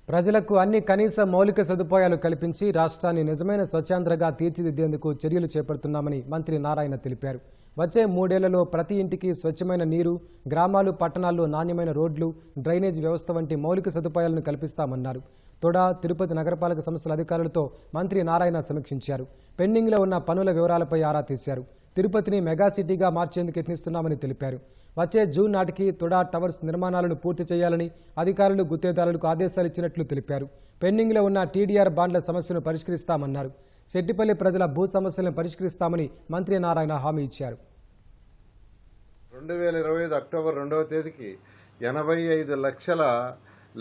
ప్రజలకు అన్ని కనీస మౌలిక సదుపాయాలు కల్పించి రాష్ట్రాన్ని నిజమైన స్వచ్ఛాంధ్రగా తీర్చిదిద్దేందుకు చర్యలు చేపడుతున్నామని మంత్రి నారాయణ తెలిపారు. వచ్చే 3 ఏళ్లలో ప్రతి ఇంటికి స్వచ్ఛమైన నీరు, గ్రామాలు, పట్టణాల్లో నాణ్యమైన రోడ్లు, డ్రైనేజ్ వ్యవస్థ వంటి మౌలిక సదుపాయాలను కల్పిస్తామన్నారు. తొడ, తిరుపతి నగరపాలక సంస్థల అధికారులతో మంత్రి నారాయణ సమీక్షించారు. పెండింగ్లో ఉన్న పనుల వివరాలపై ఆరా తీశారు. తిరుపతిని మెగా సిటీగా మార్చేందుకు యత్నిస్తున్నామని తెలిపారు. వచ్చే జూన్ నాటికి తొడ టవర్స్ నిర్మాణాలను పూర్తి చేయాలని అధికారులు, గుత్తేదారులకు ఆదేశాలు ఇచ్చినట్లు తెలిపారు. పెండింగ్లో ఉన్న టీడీఆర్ బాండ్ల సమస్యను పరిష్కరిస్తామన్నారు. సెట్టిపల్లి ప్రజల భూ సమస్యలను పరిష్కరిస్తామని మంత్రి నారాయణ హామీ ఇచ్చారు. 2025 అక్టోబర్ 2వ తేదీకి 85 లక్షల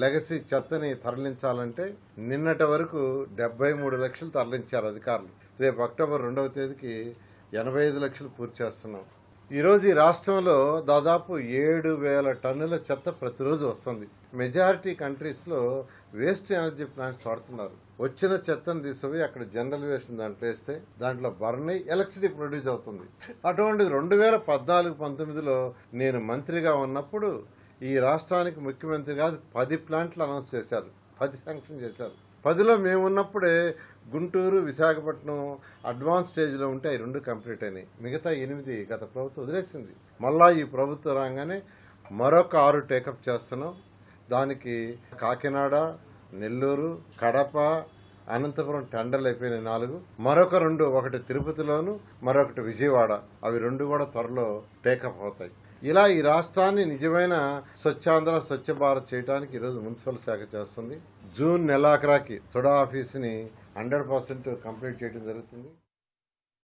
లెగసీ చెత్తని తరలించాలంటే నిన్నటి వరకు 73 లక్షలు తరలించారు అధికారులు. రేపు అక్టోబర్ 2వ తేదీకి 85 లక్షలు పూర్తి చేస్తున్నాం. ఈరోజు ఈ రాష్ట్రంలో దాదాపు 7,000 టన్నుల చెత్త ప్రతిరోజు వస్తుంది. మెజారిటీ కంట్రీస్లో వేస్ట్ ఎనర్జీ ప్లాంట్స్ వాడుతున్నారు. వచ్చిన చెత్తను తీసుకుపోయి అక్కడ జనరల్ వేస్ట్ దాంట్లో వేస్తే దాంట్లో బర్న్ అయ్యి ఎలక్ట్రిసిటీ ప్రొడ్యూస్ అవుతుంది. అటువంటిది 2014-19లో నేను మంత్రిగా ఉన్నప్పుడు ఈ రాష్ట్రానికి ముఖ్యమంత్రిగా 10 ప్లాంట్లు అనౌన్స్ చేశారు, 10 శాంక్షన్ చేశారు. 10లో మేము ఉన్నప్పుడే గుంటూరు, విశాఖపట్నం అడ్వాన్స్ స్టేజ్లో ఉంటే అవి 2 కంప్లీట్ అయినాయి. మిగతా 8 గత ప్రభుత్వం వదిలేసింది. మళ్ళా ఈ ప్రభుత్వం రాగానే మరొక 6 టేకప్ చేస్తున్నాం. దానికి కాకినాడ, నెల్లూరు, కడప, అనంతపురం టెండర్లు అయిపోయినాయి 4. మరొక 2, ఒకటి తిరుపతిలోను, మరొకటి విజయవాడ. అవి 2 కూడా త్వరలో టేకప్ అవుతాయి. ఇలా ఈ రాష్ట్రాన్ని నిజమైన స్వచ్ఛాంధ్ర, స్వచ్ఛ భారత్ చేయడానికి ఈరోజు మున్సిపల్ శాఖ చేస్తుంది. జూన్ నెలాఖరాకి తొడ ఆఫీస్ని 100% కంప్లీట్ చేయడం జరుగుతుంది.